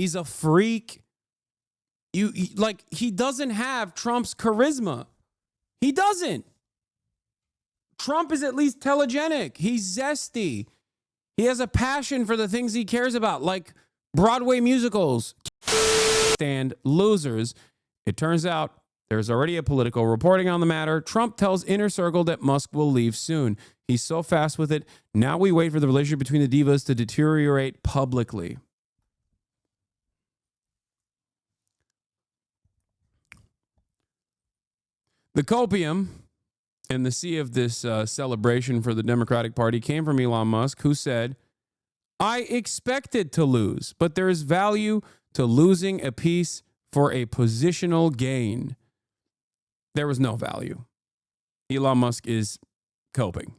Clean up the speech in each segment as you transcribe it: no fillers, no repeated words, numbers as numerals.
He's a freak. He doesn't have Trump's charisma. He doesn't. Trump is at least telegenic. He's zesty. He has a passion for the things he cares about, like Broadway musicals. Stand losers. It turns out there's already a political reporting on the matter. Trump tells Inner Circle that Musk will leave soon. He's so fast with it. Now we wait for the relationship between the divas to deteriorate publicly. The copium in the sea of this celebration for the Democratic Party came from Elon Musk, who said, I expected to lose, but there is value to losing a piece for a positional gain. There was no value. Elon Musk is coping.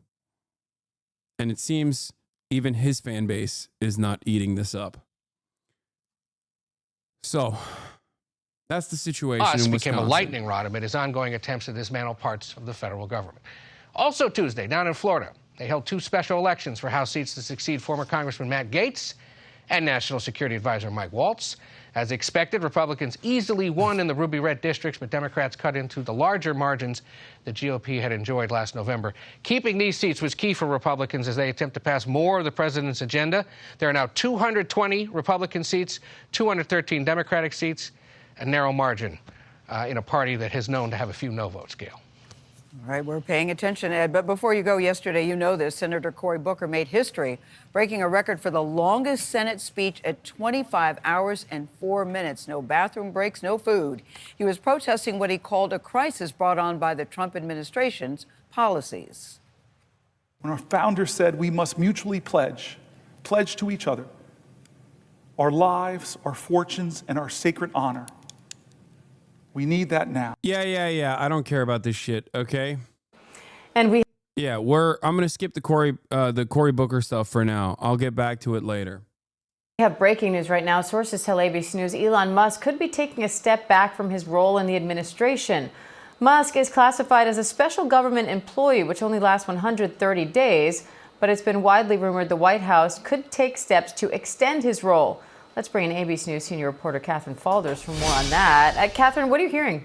And it seems even his fan base is not eating this up. So that's the situation in Wisconsin. Became a lightning rod amid his ongoing attempts to dismantle parts of the federal government. Also Tuesday, down in Florida, they held 2 special elections for House seats to succeed former Congressman Matt Gaetz and National Security Advisor Mike Waltz. As expected, Republicans easily won in the ruby red districts, but Democrats cut into the larger margins the GOP had enjoyed last November. Keeping these seats was key for Republicans as they attempt to pass more of the president's agenda. There are now 220 Republican seats, 213 Democratic seats, a narrow margin in a party that has known to have a few no votes, Gail. All right, we're paying attention, Ed. But before you go, yesterday, you know this, Senator Cory Booker made history, breaking a record for the longest Senate speech at 25 hours and 4 minutes. No bathroom breaks, no food. He was protesting what he called a crisis brought on by the Trump administration's policies. When our founder said we must mutually pledge to each other, our lives, our fortunes, and our sacred honor. We need that now. Yeah. I don't care about this shit, okay? And we... Yeah, I'm going to skip the Cory Booker stuff for now. I'll get back to it later. We have breaking news right now. Sources tell ABC News Elon Musk could be taking a step back from his role in the administration. Musk is classified as a special government employee, which only lasts 130 days, but it's been widely rumored the White House could take steps to extend his role. Let's bring in ABC News senior reporter Catherine Falders for more on that. Catherine, what are you hearing?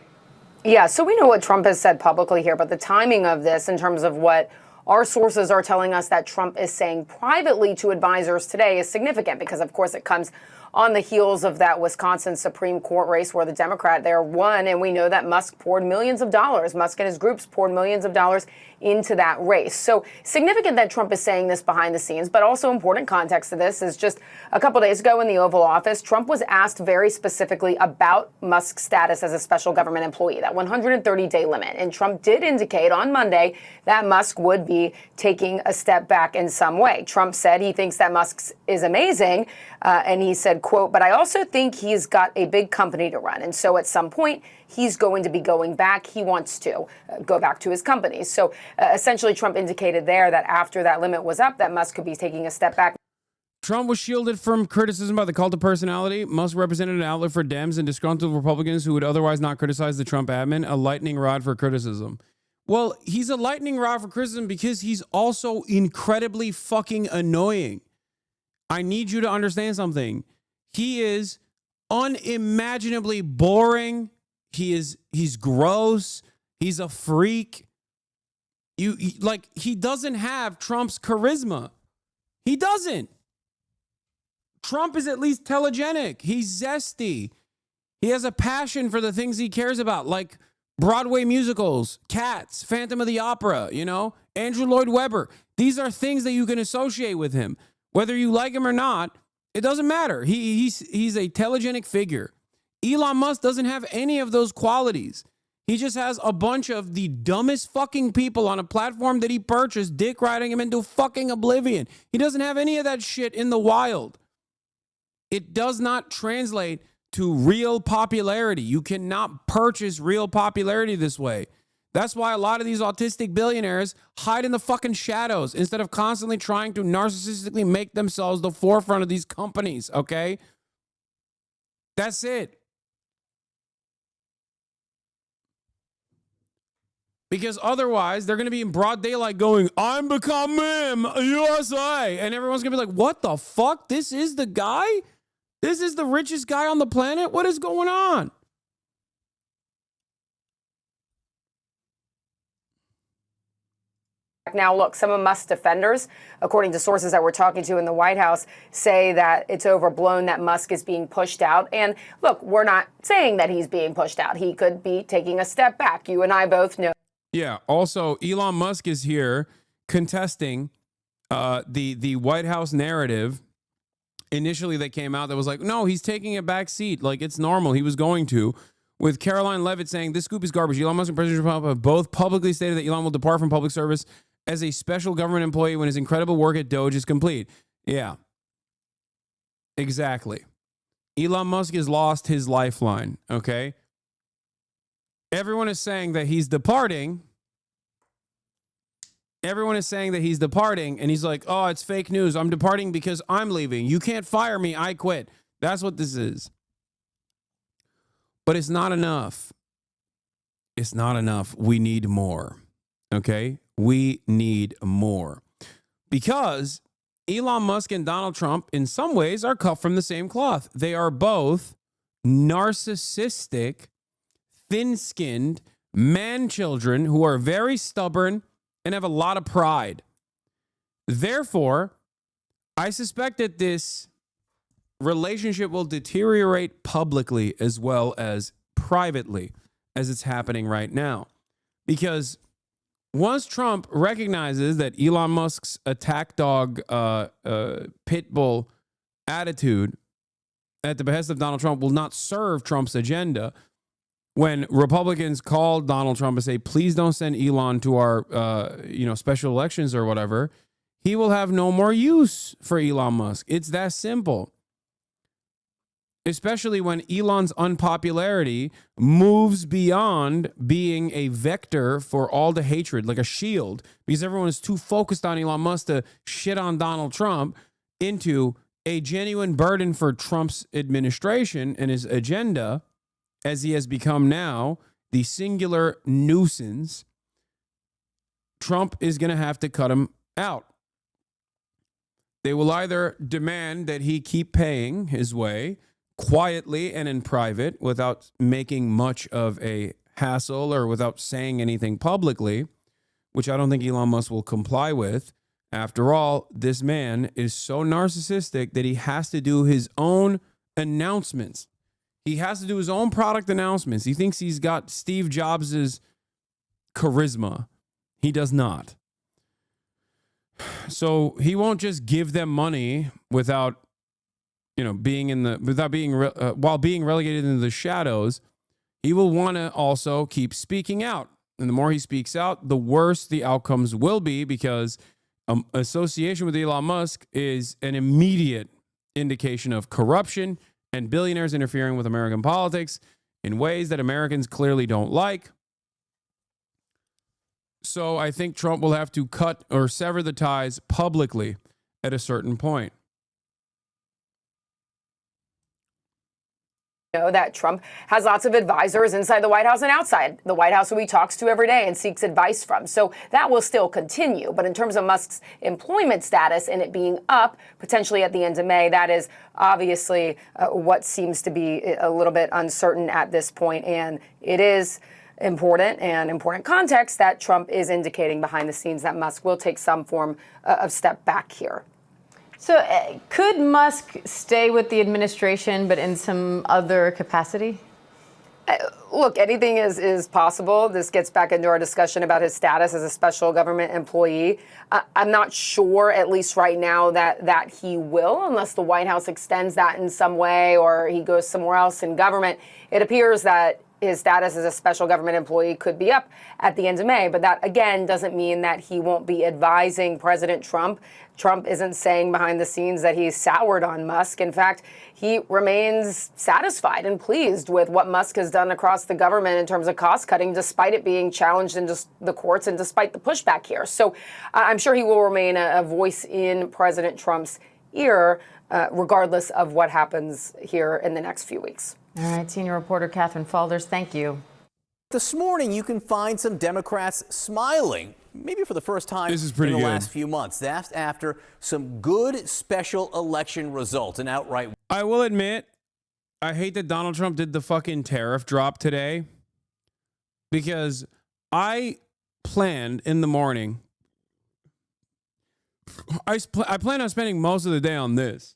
Yeah, so we know what Trump has said publicly here, but the timing of this in terms of what our sources are telling us that Trump is saying privately to advisors today is significant because, of course, it comes on the heels of that Wisconsin Supreme Court race where the Democrat there won. And we know that Musk poured millions of dollars. Musk and his groups poured millions of dollars into that race. So significant that Trump is saying this behind the scenes, but also important context to this is just a couple days ago in the Oval Office, Trump was asked very specifically about Musk's status as a special government employee, that 130-day limit. And Trump did indicate on Monday that Musk would be taking a step back in some way. Trump said he thinks that Musk is amazing. And he said, quote, but I also think he's got a big company to run. And so at some point, he's going to be going back. He wants to go back to his company. So essentially, Trump indicated there that after that limit was up, that Musk could be taking a step back. Trump was shielded from criticism by the cult of personality. Musk represented an outlet for Dems and disgruntled Republicans who would otherwise not criticize the Trump admin, a lightning rod for criticism. Well, he's a lightning rod for criticism because he's also incredibly fucking annoying. I need you to understand something. He is unimaginably boring. He's gross. He's a freak. He doesn't have Trump's charisma. He doesn't. Trump is at least telegenic. He's zesty. He has a passion for the things he cares about, like Broadway musicals, Cats, Phantom of the Opera, Andrew Lloyd Webber. These are things that you can associate with him. Whether you like him or not, it doesn't matter. He's a telegenic figure. Elon Musk doesn't have any of those qualities. He just has a bunch of the dumbest fucking people on a platform that he purchased, dick riding him into fucking oblivion. He doesn't have any of that shit in the wild. It does not translate to real popularity. You cannot purchase real popularity this way. That's why a lot of these autistic billionaires hide in the fucking shadows instead of constantly trying to narcissistically make themselves the forefront of these companies, okay? That's it. Because otherwise, they're going to be in broad daylight going, I'm become him, USA. And everyone's going to be like, what the fuck? This is the guy? This is the richest guy on the planet? What is going on? Now, look, some of Musk's defenders, according to sources that we're talking to in the White House, say that it's overblown, that Musk is being pushed out. And look, we're not saying that he's being pushed out. He could be taking a step back. You and I both know. Yeah. Also, Elon Musk is here contesting the White House narrative. Initially, that came out that was like, no, he's taking a back seat. Like, it's normal. He was going to. With Caroline Leavitt saying, this scoop is garbage. Elon Musk and President Trump have both publicly stated that Elon will depart from public service as a special government employee when his incredible work at Doge is complete. Yeah. Exactly. Elon Musk has lost his lifeline, okay? Everyone is saying that he's departing. Everyone is saying that he's departing, and he's like, oh, it's fake news. I'm departing because I'm leaving. You can't fire me. I quit. That's what this is. But it's not enough. It's not enough. We need more, okay? We need more. Because Elon Musk and Donald Trump, in some ways, are cut from the same cloth. They are both narcissistic, thin-skinned man-children who are very stubborn and have a lot of pride. Therefore, I suspect that this relationship will deteriorate publicly as well as privately, as it's happening right now. Because once Trump recognizes that Elon Musk's attack dog, pit bull attitude at the behest of Donald Trump will not serve Trump's agenda, when Republicans call Donald Trump and say, please don't send Elon to our special elections or whatever, he will have no more use for Elon Musk. It's that simple. Especially when Elon's unpopularity moves beyond being a vector for all the hatred, like a shield, because everyone is too focused on Elon Musk to shit on Donald Trump, into a genuine burden for Trump's administration and his agenda, as he has become now the singular nuisance. Trump is going to have to cut him out. They will either demand that he keep paying his way quietly and in private without making much of a hassle or without saying anything publicly, which I don't think Elon Musk will comply with. After all, this man is so narcissistic that he has to do his own announcements. He has to do his own product announcements. He thinks he's got Steve Jobs' charisma. He does not. So he won't just give them money without being while being relegated into the shadows. He will want to also keep speaking out. And the more he speaks out, the worse the outcomes will be, because association with Elon Musk is an immediate indication of corruption and billionaires interfering with American politics in ways that Americans clearly don't like. So I think Trump will have to cut or sever the ties publicly at a certain point. Know that Trump has lots of advisors inside the White House and outside the White House who he talks to every day and seeks advice from. So that will still continue. But in terms of Musk's employment status and it being up potentially at the end of May, that is obviously what seems to be a little bit uncertain at this point. And it is important context that Trump is indicating behind the scenes that Musk will take some form of step back here. So could Musk stay with the administration, but in some other capacity? Look, anything is possible. This gets back into our discussion about his status as a special government employee. I'm not sure, at least right now, that he will, unless the White House extends that in some way or he goes somewhere else in government. It appears that his status as a special government employee could be up at the end of May. But that, again, doesn't mean that he won't be advising President Trump. Trump isn't saying behind the scenes that he's soured on Musk. In fact, he remains satisfied and pleased with what Musk has done across the government in terms of cost cutting, despite it being challenged in the courts and despite the pushback here. So I'm sure he will remain a voice in President Trump's ear, regardless of what happens here in the next few weeks. All right, senior reporter Catherine Falders, thank you. This morning, you can find some Democrats smiling maybe for the first time This is pretty in the good. last few months. That's after some good special election results, an outright. I will admit, I hate that Donald Trump did the fucking tariff drop today, because I planned in the morning. I plan on spending most of the day on this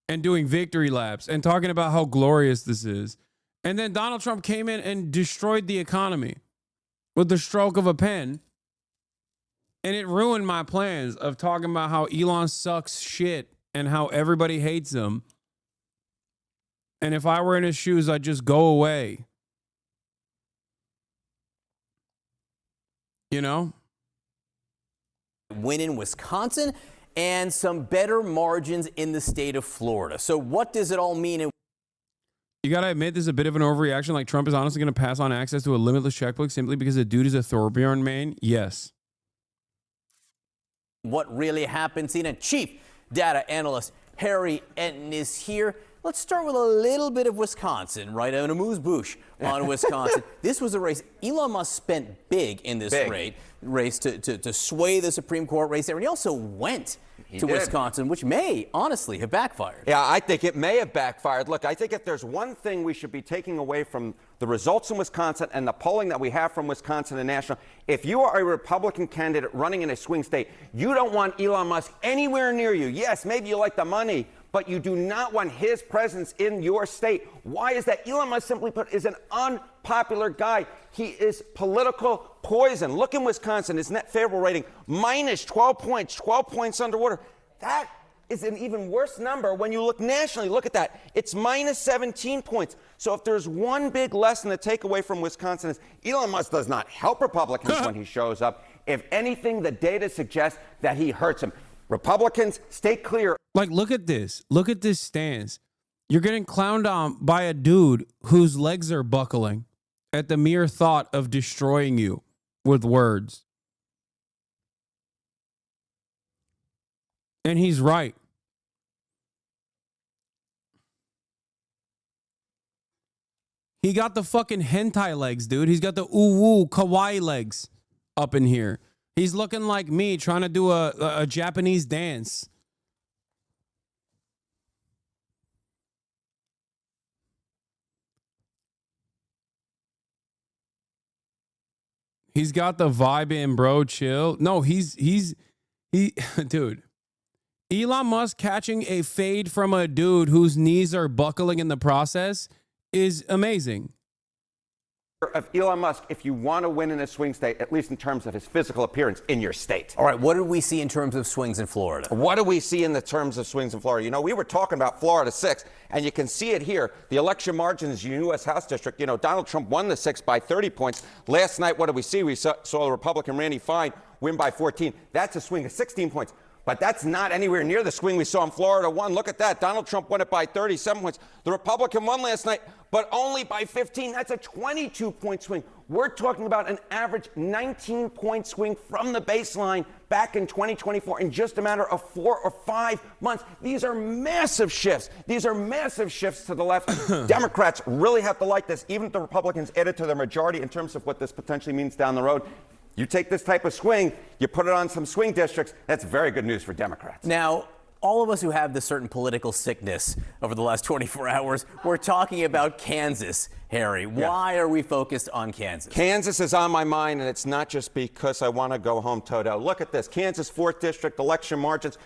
and doing victory laps and talking about how glorious this is. And then Donald Trump came in and destroyed the economy with the stroke of a pen. And it ruined my plans of talking about how Elon sucks shit and how everybody hates him. And if I were in his shoes, I'd just go away. You know? Win in Wisconsin and some better margins in the state of Florida. So what does it all mean? You got to admit, this is a bit of an overreaction. Like, Trump is honestly going to pass on access to a limitless checkbook simply because the dude is a Thorbjorn man? Yes. What really happened? CNN chief data analyst Harry Enton is here. Let's start with a little bit of Wisconsin, right? An amuse-bouche on Wisconsin. This was a race. Elon Musk spent big in this race to sway the Supreme Court race there. And he also went to Wisconsin, which may honestly have backfired. Yeah, I think it may have backfired. Look, I think if there's one thing we should be taking away from the results in Wisconsin and the polling that we have from Wisconsin and national, if you are a Republican candidate running in a swing state, you don't want Elon Musk anywhere near you. Yes, maybe you like the money, but you do not want his presence in your state. Why is that? Elon Musk, simply put, is an unpopular guy. He is political poison. Look in Wisconsin, his net favorable rating, minus 12 points, 12 points underwater. That is an even worse number when you look nationally. Look at that. It's minus 17 points. So if there's one big lesson to take away from Wisconsin is Elon Musk does not help Republicans when he shows up. If anything, the data suggests that he hurts them. Republicans, stay clear. Like, look at this. Look at this stance. You're getting clowned on by a dude whose legs are buckling at the mere thought of destroying you with words. And he's right. He got the fucking hentai legs, dude. He's got the ooh-woo kawaii legs up in here. He's looking like me trying to do a Japanese dance. He's got the vibe in, bro. Chill. No, he, dude. Elon Musk catching a fade from a dude whose knees are buckling in the process is amazing. Of Elon Musk, if you want to win in a swing state, at least in terms of his physical appearance in your state. All right, what did we see in terms of swings in Florida? What do we see in the terms of swings in Florida? You know, we were talking about Florida 6, and you can see it here. The election margins in the U.S. House District, you know, Donald Trump won the 6 by 30 points. Last night, what did we see? We saw the Republican Randy Fine win by 14. That's a swing of 16 points. But that's not anywhere near the swing we saw in Florida 1. Look at that. Donald Trump won it by 37 points. The Republican won last night, but only by 15. That's a 22-point swing. We're talking about an average 19-point swing from the baseline back in 2024 in just a matter of 4 or 5 months. These are massive shifts. These are massive shifts to the left. Democrats really have to like this, even if the Republicans added to their majority in terms of what this potentially means down the road. You take this type of swing, you put it on some swing districts, that's very good news for Democrats. Now, all of us who have this certain political sickness over the last 24 hours, we're talking about Kansas, Harry. Why are we focused on Kansas? Kansas is on my mind, and it's not just because I want to go home Toto. Look at this. Kansas 4th District election margins.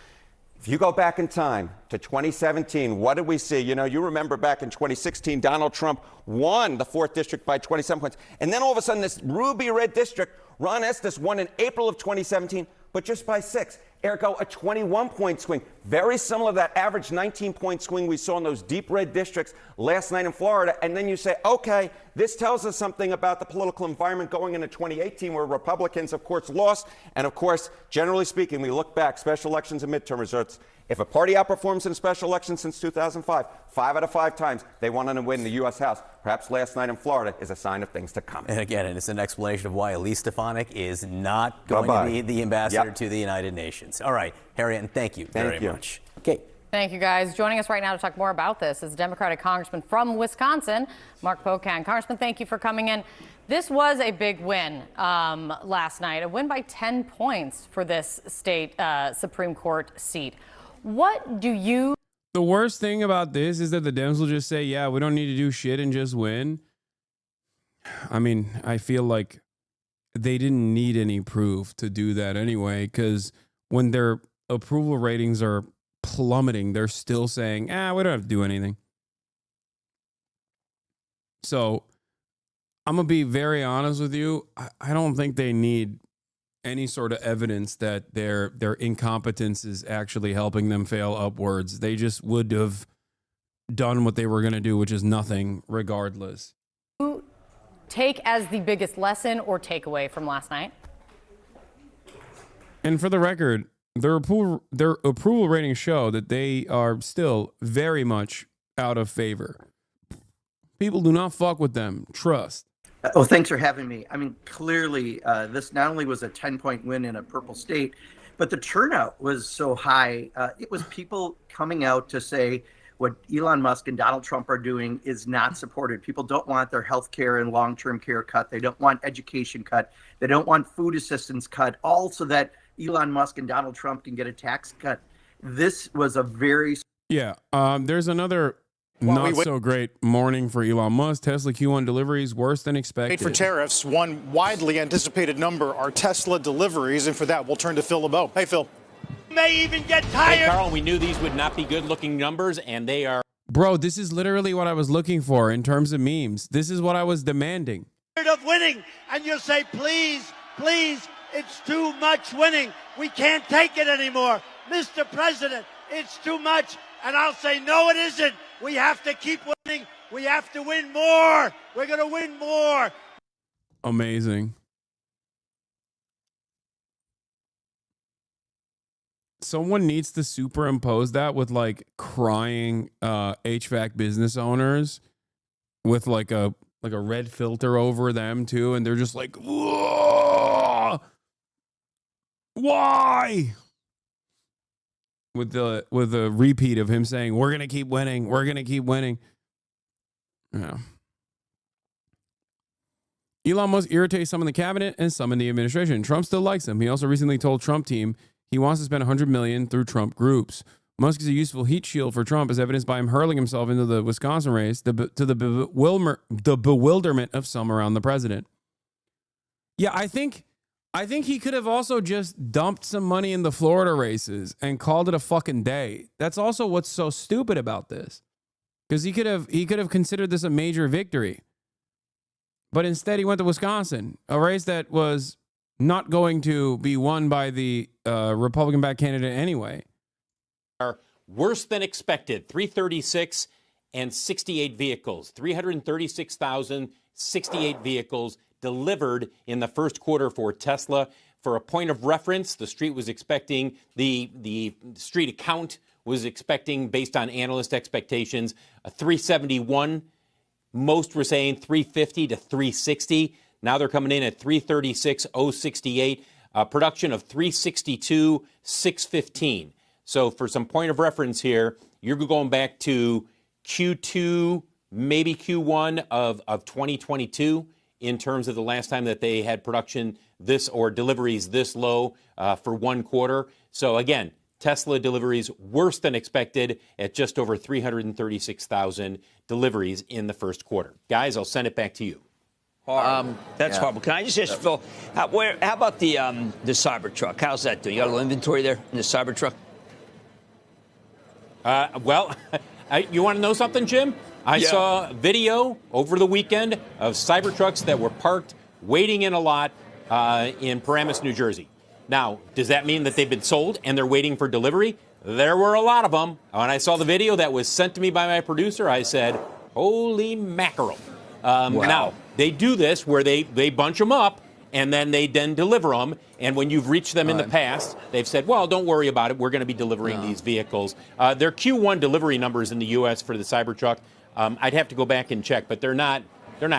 If you go back in time to 2017, what did we see? You know, you remember back in 2016, Donald Trump won the 4th District by 27 points. And then all of a sudden, this ruby red district, Ron Estes won in April of 2017, but just by 6. Ergo, a 21-point swing. Very similar to that average 19-point swing we saw in those deep red districts last night in Florida. And then you say, okay, this tells us something about the political environment going into 2018, where Republicans, of course, lost. And, of course, generally speaking, we look back, special elections and midterm results. If a party outperforms in a special election since 2005, 5 out of 5 times they won and win the U.S. House. Perhaps last night in Florida is a sign of things to come. And again, it's an explanation of why Elise Stefanik is not going to be the ambassador to the United Nations. All right, Harry, and thank you very much. Okay, Thank you, guys. Joining us right now to talk more about this is Democratic Congressman from Wisconsin, Mark Pocan. Congressman, thank you for coming in. This was a big win last night, a win by 10 points for this state Supreme Court seat. What do you... The worst thing about this is that the Dems will just say, yeah, we don't need to do shit and just win. I mean, I feel like they didn't need any proof to do that anyway, because when their approval ratings are plummeting, they're still saying, we don't have to do anything. So I'm going to be very honest with you. I don't think they need any sort of evidence that their incompetence is actually helping them fail upwards. They just would have done what they were going to do, which is nothing regardless. Take as the biggest lesson or takeaway from last night? And for the record, their approval ratings show that they are still very much out of favor. People do not fuck with them. Trust. Oh, thanks for having me. I mean, clearly, this not only was a 10-point win in a purple state, but the turnout was so high. It was people coming out to say what Elon Musk and Donald Trump are doing is not supported. People don't want their health care and long-term care cut. They don't want education cut. They don't want food assistance cut, all so that Elon Musk and Donald Trump can get a tax cut. This was a very... Yeah, there's another not so great morning for Elon Musk. Tesla Q1 deliveries worse than expected. For tariffs, one widely anticipated number are Tesla deliveries, and for that, we'll turn to Phil LeBeau. Hey, Phil. May even get tired. Hey, Carl, we knew these would not be good-looking numbers, and they are... Bro, this is literally what I was looking for in terms of memes. This is what I was demanding. Of winning, and you'll say, please, please, it's too much winning. We can't take it anymore. Mr. President, it's too much. And I'll say, no, it isn't. We have to keep winning. We have to win more. We're going to win more. Amazing. Someone needs to superimpose that with like crying HVAC business owners with like a red filter over them too, and they're just like, whoa! Why? With the repeat of him saying, we're gonna keep winning, we're gonna keep winning. Yeah. Elon Musk irritates some in the cabinet and some in the administration. Trump still likes him. He also recently told Trump team he wants to spend $100 million through Trump groups. Musk is a useful heat shield for Trump, as evidenced by him hurling himself into the Wisconsin race to the bewilderment of some around the president. Yeah, I think he could have also just dumped some money in the Florida races and called it a fucking day. That's also what's so stupid about this, because he could have considered this a major victory, but instead he went to Wisconsin, a race that was not going to be won by the Republican-backed candidate anyway. Are worse than expected. 336 and 68 vehicles. 336,068 vehicles delivered in the first quarter for Tesla. For a point of reference, the street was expecting, the street account was expecting, based on analyst expectations, a 371. Most were saying 350 to 360. Now they're coming in at 336,068. Production of 362,615. So for some point of reference here, you're going back to Q2, maybe Q1 of 2022 in terms of the last time that they had production this or deliveries this low for one quarter. So again, Tesla deliveries worse than expected at just over 336,000 deliveries in the first quarter. Guys, I'll send it back to you. That's horrible. Can I just ask Phil, how about the Cybertruck? How's that doing? You got a little inventory there in the Cybertruck? Well, you want to know something, Jim? I saw video over the weekend of Cybertrucks that were parked waiting in a lot in Paramus, New Jersey. Now, does that mean that they've been sold and they're waiting for delivery? There were a lot of them. When I saw the video that was sent to me by my producer, I said, holy mackerel. Wow. Now, they do this where they bunch them up and then they deliver them. And when you've reached them in the past, they've said, well, don't worry about it. We're going to be delivering these vehicles. Their Q1 delivery numbers in the U.S. for the Cybertruck, I'd have to go back and check, but they're not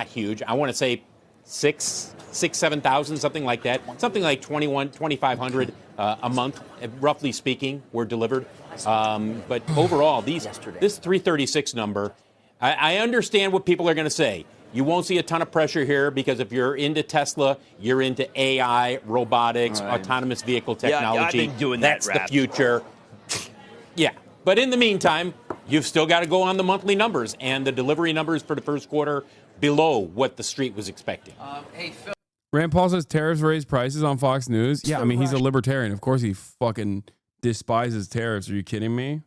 huge. I want to say 7,000, something like that. Something like 2,500 a month, roughly speaking, were delivered. But overall, this 336 number, I understand what people are going to say. You won't see a ton of pressure here because if you're into Tesla, you're into AI, robotics, autonomous vehicle technology. Yeah, I've been doing that, That's the future. Yeah. But in the meantime, you've still got to go on the monthly numbers, and the delivery numbers for the first quarter below what the street was expecting. Rand Paul says tariffs raise prices on Fox News. Yeah, I mean, he's a libertarian. Of course he fucking despises tariffs. Are you kidding me?